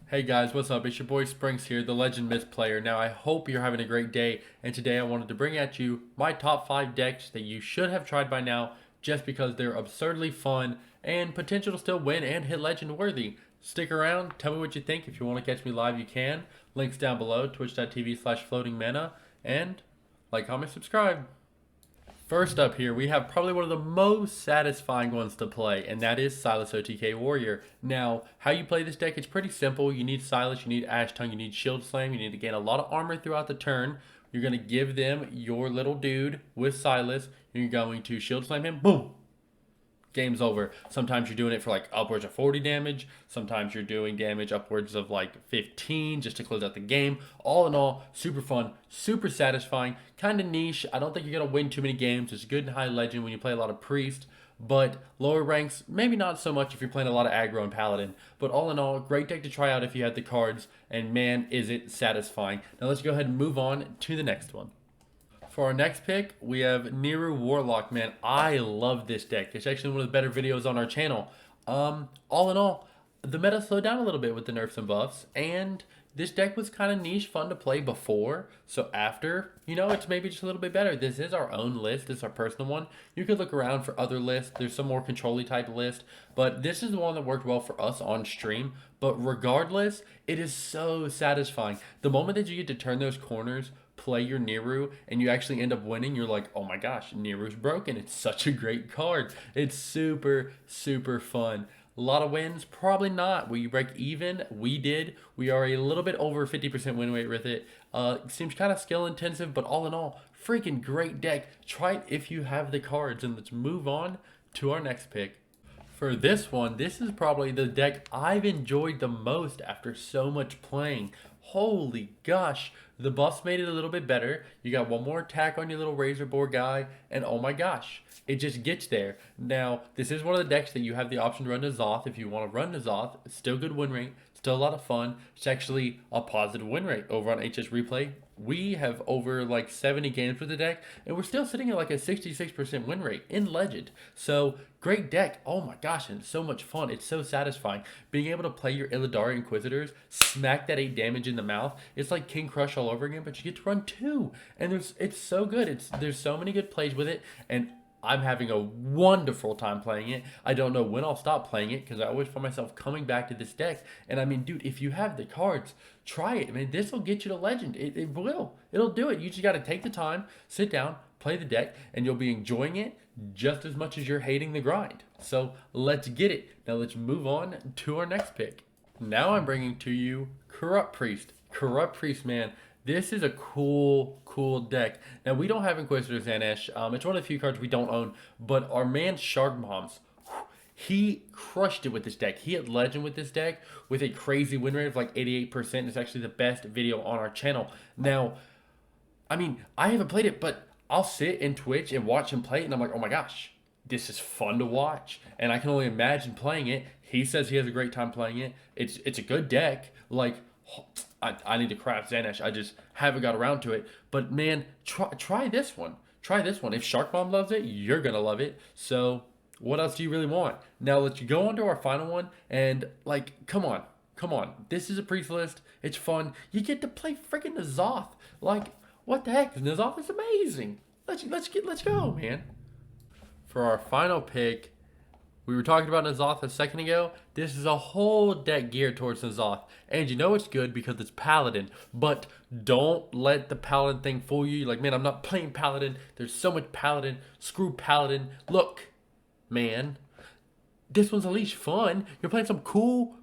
Hey guys, what's up? It's your boy Springs here, the Legend Myth player. Now, I hope you're having a great day, and today I wanted to bring at you my top 5 decks that you should have tried by now just because they're absurdly fun and potential to still win and hit Legend worthy. Stick around, tell me what you think. If you want to catch me live, you can. Links down below, twitch.tv/floatingmana, and like, comment, subscribe. First up here, we have probably one of the most satisfying ones to play, and that is Silas OTK Warrior. Now, how you play this deck, it's pretty simple. You need Silas, you need Ash Tongue, you need Shield Slam, you need to gain a lot of armor throughout the turn. You're going to give them your little dude with Silas. You're going to Shield Slam him, boom, game's over. Sometimes you're doing it for like upwards of 40 damage. Sometimes you're doing damage upwards of like 15 just to close out the game. All in all, super fun, super satisfying, kind of niche. I don't think you're going to win too many games. It's good in high legend when you play a lot of priest, but lower ranks, maybe not so much if you're playing a lot of aggro and paladin. But all in all, great deck to try out if you had the cards, and man, is it satisfying. Now let's go ahead and move on to the next one. For our next pick, we have Neeru Warlock. Man, I love this deck. It's actually one of the better videos on our channel. All in all, the meta slowed down a little bit with the nerfs and buffs, and this deck was kind of niche, fun to play before. So after, it's maybe just a little bit better. This is our own list. This is our personal one. You could look around for other lists. There's some more control-y type list, but this is the one that worked well for us on stream. But regardless, it is so satisfying. The moment that you get to turn those corners, play your Neeru, and you actually end up winning, you're like, oh my gosh, Neeru's broken. It's such a great card. It's super, super fun. A lot of wins? Probably not. Will you break even? We did. We are a little bit over 50% win rate with it. Seems kind of skill intensive, but all in all, freaking great deck. Try it if you have the cards, and let's move on to our next pick. For this one, this is probably the deck I've enjoyed the most after so much playing. Holy gosh, the buffs made it a little bit better. You got one more attack on your little razor board guy, and oh my gosh, it just gets there. Now, this is one of the decks that you have the option to run N'Zoth if you want to run N'Zoth. It's still good win rate, still a lot of fun. It's actually a positive win rate over on HS Replay. We have over like 70 games with the deck, and we're still sitting at like a 66% win rate in Legend. So, great deck. Oh my gosh, and it's so much fun. It's so satisfying. Being able to play your Illidari Inquisitors, smack that 8 damage in the mouth. It's like King Crush all over again, but you get to run 2. And it's so good. There's so many good plays with it, and I'm having a wonderful time playing it. I don't know when I'll stop playing it because I always find myself coming back to this deck. And I mean, dude, if you have the cards, try it. I mean, this will get you to Legend. It will. It'll do it. You just got to take the time, sit down, play the deck, and you'll be enjoying it just as much as you're hating the grind. So let's get it. Now let's move on to our next pick. Now I'm bringing to you Corrupt Priest. Corrupt Priest, man. This is a cool deck. Now, we don't have Inquisitor Zanesh. It's one of the few cards we don't own. But our man Shark Bombs, he crushed it with this deck. He had Legend with this deck with a crazy win rate of like 88%. It's actually the best video on our channel. Now, I mean, I haven't played it, but I'll sit in Twitch and watch him play it, and I'm like, oh my gosh, this is fun to watch. And I can only imagine playing it. He says he has a great time playing it. It's a good deck. Like, I need to craft Zanesh. I just haven't got around to it. But man, try this one. Try this one. If Shark Bomb loves it, you're going to love it. So what else do you really want? Now let's go on to our final one. And like, come on. This is a priest list. It's fun. You get to play freaking N'Zoth. Like, what the heck? N'Zoth is amazing. Let's go, man. For our final pick, we were talking about N'Zoth a second ago. This is a whole deck geared towards N'Zoth. And you know it's good because it's Paladin. But don't let the Paladin thing fool you. You're like, man, I'm not playing Paladin. There's so much Paladin. Screw Paladin. Look, man. This one's at least fun. You're playing some cool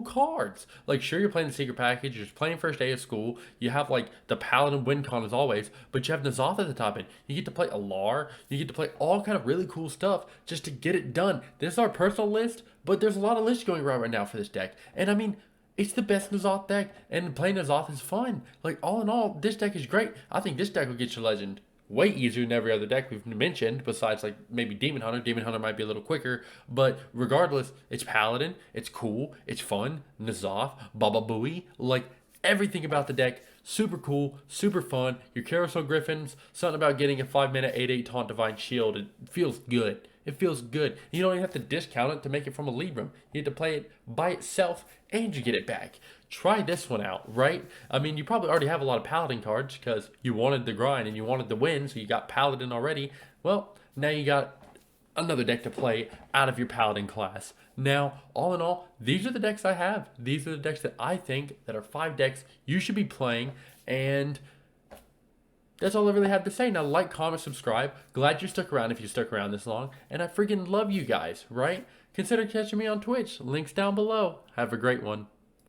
cards. Like, sure, you're playing the secret package, you're just playing first day of school, you have like the Paladin win con as always, but you have N'Zoth at the top end. You get to play Alar, you get to play all kind of really cool stuff just to get it done. This is our personal list, but there's a lot of lists going around right now for this deck. And I mean, it's the best N'Zoth deck, and playing N'Zoth is fun. Like, all in all, this deck is great. I think this deck will get you Legend way easier than every other deck we've mentioned, besides like maybe Demon Hunter. Demon Hunter might be a little quicker, but regardless, it's Paladin, it's cool, it's fun, N'Zoth, Baba Booey, like everything about the deck, super cool, super fun. Your Carousel Griffins, something about getting a 5-mana 8/8 Taunt Divine Shield, it feels good. It feels good. You don't even have to discount it to make it from a Libram. You get to play it by itself and you get it back. Try this one out, right? I mean, you probably already have a lot of Paladin cards because you wanted the grind and you wanted to win, so you got Paladin already. Well, now you got another deck to play out of your Paladin class. Now, all in all, these are the decks I have. These are the decks that I think that are 5 decks you should be playing, and that's all I really have to say. Now, like, comment, subscribe. Glad you stuck around if you stuck around this long, and I freaking love you guys, right? Consider catching me on Twitch. Links down below. Have a great one.